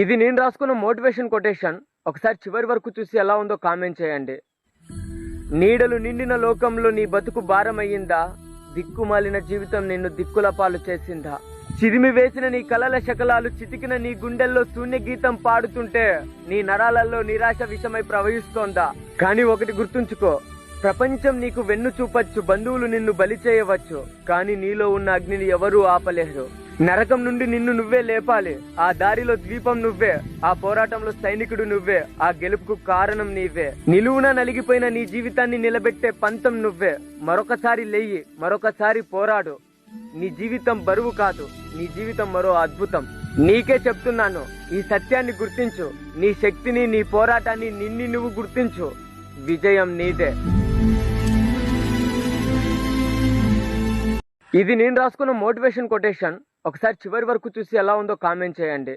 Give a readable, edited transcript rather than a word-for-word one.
ఇది నేను రాసుకున్న మోటివేషన్ కొటేషన్. ఒకసారి చివరి వరకు చూసి ఎలా ఉందో కామెంట్ చేయండి. నీడలు నిండిన లోకంలో నీ బతుకు భారమయ్యిందా? దిక్కుమాలిన జీవితం నిన్ను దిక్కుల పాలు చేసిందా? చిదిమి వేసిన నీ కలల శకలాలు చితికిన నీ గుండెల్లో శూన్య గీతం పాడుతుంటే నీ నరాలలో నిరాశ విషమై ప్రవహిస్తోందా? కానీ ఒకటి గుర్తుంచుకో, ప్రపంచం నీకు వెన్ను చూపచ్చు, బంధువులు నిన్ను బలి చేయవచ్చు, కానీ నీలో ఉన్న అగ్నిని ఎవరూ ఆపలేరు. నరకం నుండి నిన్ను నువ్వే లేపాలి. ఆ దారిలో ద్వీపం నువ్వే, ఆ పోరాటంలో సైనికుడు నువ్వే, ఆ గెలుపుకు కారణం నీవే. నిలువున నలిగిపోయిన నీ జీవితాన్ని నిలబెట్టే పంతం నువ్వే. మరొకసారి లేయి, మరొకసారి పోరాడు. నీ జీవితం బరువు కాదు, నీ జీవితం మరో అద్భుతం. నీకే చెప్తున్నాను, ఈ సత్యాన్ని గుర్తించు. నీ శక్తిని, నీ పోరాటాన్ని నిన్ను నువ్వు గుర్తించు. విజయం నీదే. ఇది నేను రాసుకున్న మోటివేషన్ కొటేషన్. ఒకసారి చివరి వరకు చూసి ఎలా ఉందో కామెంట్ చేయండి.